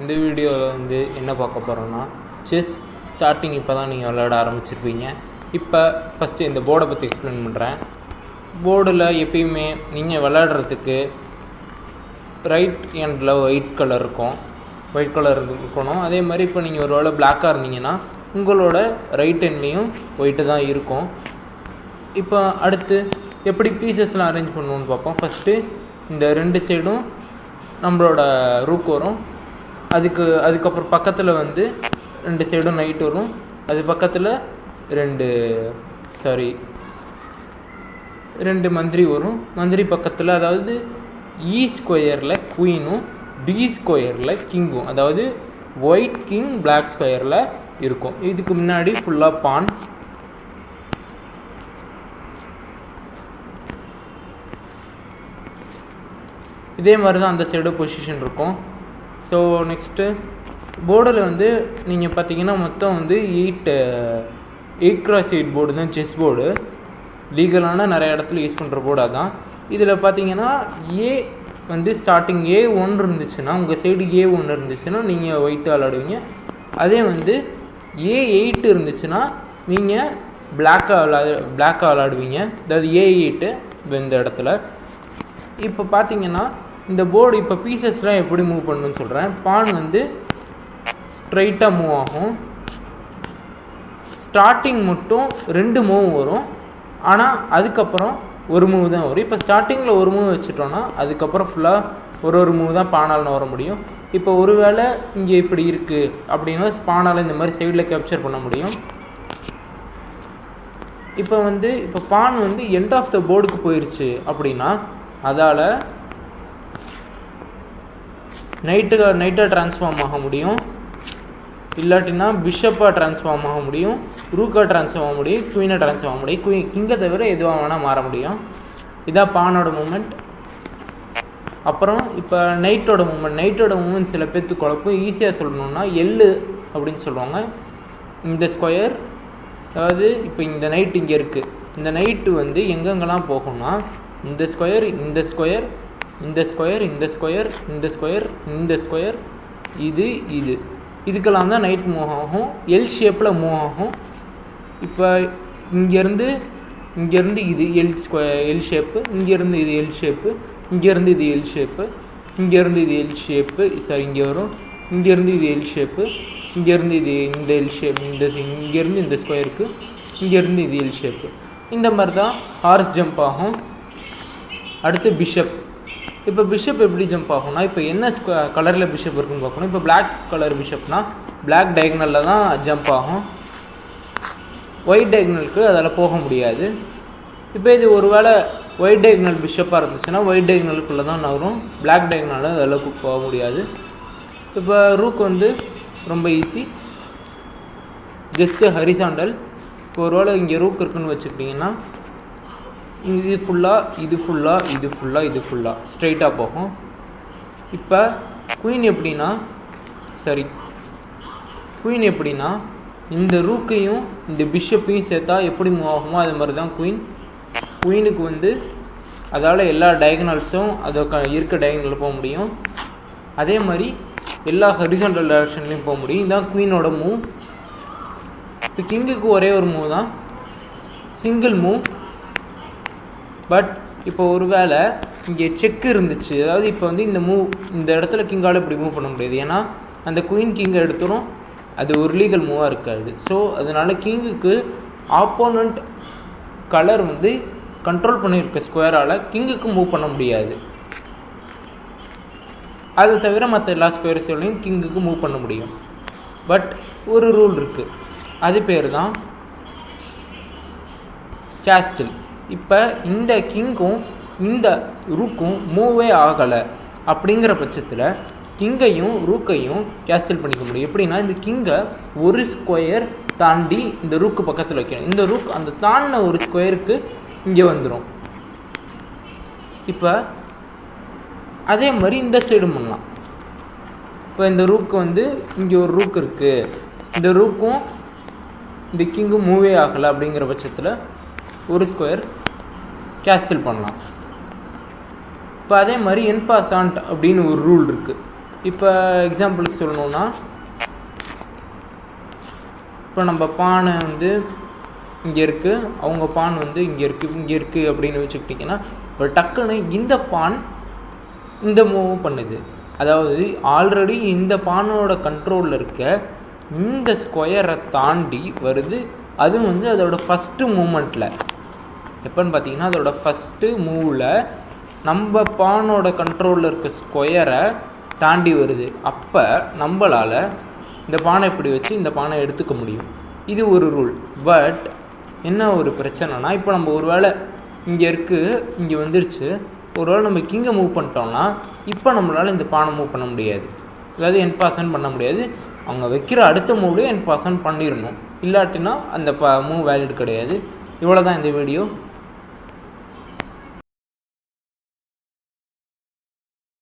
இந்த வீடியோவில் வந்து என்ன பார்க்க போகிறோன்னா, செஸ் ஸ்டார்டிங் இப்போ தான் நீங்கள் விளையாட ஆரம்பிச்சிருப்பீங்க. இப்போ ஃபஸ்ட்டு இந்த போர்டை பற்றி எக்ஸ்பிளைன் பண்ணுறேன். போர்டில் எப்பயுமே நீங்கள் விளையாடுறதுக்கு ரைட் ஹேண்டில் ஒயிட் கலர் இருக்கும், ஒயிட் கலர் இருக்கணும். அதே மாதிரி இப்போ நீங்கள் ஒரு வேளை பிளாக்காக இருந்தீங்கன்னா உங்களோட ரைட் ஹேண்ட்லேயும் ஒயிட்டு தான் இருக்கும். இப்போ அடுத்து எப்படி பீசஸ்லாம் அரேஞ்ச் பண்ணுவோன்னு பார்ப்போம். ஃபஸ்ட்டு இந்த ரெண்டு சைடும் நம்மளோட ரூக் வரும், அதுக்கப்புறம் பக்கத்தில் வந்து ரெண்டு சைடும் நைட் வரும், அது பக்கத்தில் ரெண்டு மந்திரி வரும். மந்திரி பக்கத்தில் அதாவது இ ஸ்கொயரில் குயினும் டி ஸ்கொயரில் கிங்கும், அதாவது ஒயிட் கிங் பிளாக் ஸ்கொயரில் இருக்கும். இதுக்கு முன்னாடி ஃபுல்லாக பான். இதே மாதிரி தான் அந்த சைடு பொசிஷன் இருக்கும். ஸோ நெக்ஸ்ட்டு போர்டில் வந்து நீங்கள் பார்த்தீங்கன்னா மொத்தம் வந்து 8x8 போர்டு தான் செஸ் போர்டு. லீகலான நிறைய இடத்துல யூஸ் பண்ணுற போர்டாக தான். இதில் பார்த்தீங்கன்னா ஏ வந்து ஸ்டார்டிங் A1 இருந்துச்சுன்னா, உங்கள் சைடு A1 இருந்துச்சுன்னா நீங்கள் ஒயிட்டு விளாடுவீங்க. அதே வந்து A8 இருந்துச்சுன்னா நீங்கள் பிளாக்காக விளாடுவீங்க, அதாவது A8 இந்த இடத்துல. இப்போ பார்த்தீங்கன்னா இந்த போர்டு இப்போ பீசஸ்லாம் எப்படி மூவ் பண்ணணும்னு சொல்கிறேன். பான் வந்து ஸ்ட்ரைட்டாக மூவ் ஆகும். ஸ்டார்டிங் மட்டும் 2 மூவ் வரும், ஆனால் அதுக்கப்புறம் ஒரு மூவ் தான் வரும். இப்போ ஸ்டார்டிங்கில் ஒரு மூவ் வச்சுட்டோன்னா அதுக்கப்புறம் ஃபுல்லாக ஒரு மூவ் தான் பானால் வர முடியும். இப்போ ஒரு வேளை இங்கே இப்படி இருக்குது அப்படின்னா பானால் இந்த மாதிரி சைடில் கேப்சர் பண்ண முடியும். இப்போ பான் வந்து எண்ட் ஆஃப் த போர்டுக்கு போயிடுச்சு அப்படின்னா அதால் நைட்டாக ட்ரான்ஸ்ஃபார்ம் ஆக முடியும், இல்லாட்டினா பிஷப்பாக ட்ரான்ஸ்ஃபார்ம் ஆக முடியும், ரூக்காக ட்ரான்ஸ்ஃபார்ம் ஆக முடியும், குயினாக ட்ரான்ஸ்ஃபார்ம் ஆக முடியும். கிங்கை தவிர எதுவாக வேணால் மாற முடியும். இதான் பானோட மூமெண்ட். அப்புறம் இப்போ நைட்டோட மூமெண்ட் சில பேர்த்து குழப்பம். ஈஸியாக சொல்லணுன்னா எள்ளு அப்படின்னு சொல்லுவாங்க. இந்த ஸ்கொயர், அதாவது இப்போ இந்த நைட் இங்கே இருக்குது, இந்த நைட்டு வந்து எங்கெங்கெல்லாம் போகும்னா இந்த ஸ்கொயர், இந்த ஸ்கொயர், இந்த ஸ்கொயர், இந்த ஸ்கொயர், இந்த ஸ்கொயர், இந்த ஸ்கொயர், இதுக்கெல்லாம் தான் நைட் மூவ் ஆகும். எல் ஷேப்பில் மூவ் ஆகும். இப்போ இங்கேருந்து இது எல் ஷேப்பு, இங்கேருந்து இது எல் ஷேப்பு, இங்கேருந்து இது எல் ஷேப்பு, இங்கேருந்து இது எல் ஷேப்பு, இங்கே வரும், இங்கேருந்து இது எல் ஷேப்பு, இங்கேருந்து இது இந்த எல் ஷேப், இங்கேருந்து இந்த ஸ்கொயருக்கு, இங்கேருந்து இது எல் ஷேப்பு. இந்த மாதிரி தான் ஹார்ஸ் ஜம்ப் ஆகும். அடுத்து பிஷப். இப்போ பிஷப் எப்படி ஜம்ப் ஆகும்னா, இப்போ என்ன கலரில் பிஷப் இருக்குன்னு பார்க்கணும். இப்போ பிளாக் கலர் பிஷப்னா பிளாக் டைகனலில் தான் ஜம்ப் ஆகும், ஒயிட் டைகனலுக்கு அதில் போக முடியாது. இப்போ இது ஒரு வேளை ஒயிட் டைகனல் பிஷப்பாக இருந்துச்சுன்னா ஒயிட் டைகனலுக்குள்ளே தான் வரும், பிளாக் டைகனலில் அதில் போக முடியாது. இப்போ ரூக் வந்து ரொம்ப ஈஸி, ஜஸ்ட்டு ஹரிசாண்டல். இப்போ ஒரு வேளை இங்கே ரூக் இருக்குன்னு வச்சுக்கிட்டிங்கன்னா இது ஃபுல்லாக ஸ்ட்ரைட்டாக போகும். இப்போ குயின் எப்படின்னா இந்த ரூக்கையும் இந்த பிஷப்பையும் சேர்த்தா எப்படி மூவ் ஆகுமோ அது மாதிரி தான் குயினுக்கு வந்து அதால் எல்லா டயகனல்ஸும் அதை இருக்க டயகனலில் போக முடியும். அதே மாதிரி எல்லா ஹரிசாண்டல் டைரக்ஷன்லேயும் போக முடியும். இதுதான் குயினோட மூவ். இப்போ கிங்குக்கு ஒரே ஒரு மூவ் தான், சிங்கிள் மூவ். பட் இப்போ ஒரு வேளை இங்கே செக்கு இருந்துச்சு, அதாவது இப்போ வந்து இந்த இடத்துல கிங்கால் இப்படி மூவ் பண்ண முடியாது, ஏன்னா அந்த குயின் கிங்கை எடுத்துரும், அது ஒரு லீகல் மூவாக இருக்காது. ஸோ அதனால் கிங்குக்கு ஆப்போனண்ட் கலர் வந்து கண்ட்ரோல் பண்ணியிருக்க ஸ்கொயரால் கிங்குக்கு மூவ் பண்ண முடியாது. அதை தவிர மற்ற எல்லா ஸ்கொயர்ஸ்களையும் கிங்குக்கு மூவ் பண்ண முடியும். பட் ஒரு ரூல் இருக்குது, அது பேர் தான் கேஸ்டில். இப்போ இந்த கிங்கும் இந்த ரூக்கும் மூவே ஆகலை அப்படிங்கிற பட்சத்தில் கிங்கையும் ரூக்கையும் கேஸ்டில் பண்ணிக்க முடியும். எப்படின்னா இந்த கிங்கை ஒரு ஸ்கொயர் தாண்டி இந்த ரூக்கு பக்கத்தில் வைக்கணும், இந்த ரூக் அந்த தாண்டின ஒரு ஸ்கொயருக்கு இங்கே வந்துடும். இப்போ அதே மாதிரி இந்த சைடும் பண்ணலாம். இப்போ இந்த ரூக்கு வந்து இங்கே ஒரு ரூக் இருக்குது, இந்த ரூக்கும் இந்த கிங்கும் மூவே ஆகலை அப்படிங்கிற பட்சத்தில் ஒரு ஸ்கொயர் கேஸ்டில் பண்ணலாம். இப்போ அதே மாதிரி என்பாசாண்ட் அப்படின்னு ஒரு ரூல் இருக்குது. இப்போ எக்ஸாம்பிளுக்கு சொல்லணுன்னா, இப்போ நம்ம பானை வந்து இங்கே இருக்குது, அவங்க பான் வந்து இங்கே இருக்குது அப்படின்னு வச்சுக்கிட்டிங்கன்னா, இப்போ டக்குன்னு இந்த பான் இந்த மூவ் பண்ணுது. அதாவது ஆல்ரெடி இந்த பானோட கண்ட்ரோலில் இருக்க இந்த ஸ்கொயரை தாண்டி வருது. அதுவும் வந்து அதோட ஃபஸ்ட்டு மூமெண்ட்டில் எப்போன்னு பார்த்தீங்கன்னா, அதோட ஃபஸ்ட்டு மூவில் நம்ம பானோட கண்ட்ரோலில் இருக்க ஸ்கொயரை தாண்டி வருது. அப்போ நம்மளால் இந்த பானை இப்படி வச்சு இந்த பானை எடுத்துக்க முடியும். இது ஒரு ரூல். பட் என்ன ஒரு பிரச்சனைனா, இப்போ நம்ம ஒரு வேளை இங்கே இருக்குது, இங்கே வந்துருச்சு, ஒரு வேளை நம்ம இங்கே மூவ் பண்ணிட்டோம்னா இப்போ நம்மளால் இந்த பானை மூவ் பண்ண முடியாது. அதாவது என் பாசன் பண்ண முடியாது. அவங்க வைக்கிற அடுத்த மூவ்லேயே என் பாசன் பண்ணிடணும். இல்லாட்டினா அந்த மூவ் வேலிட் கிடையாது. இவ்வளோ தான் இந்த வீடியோ.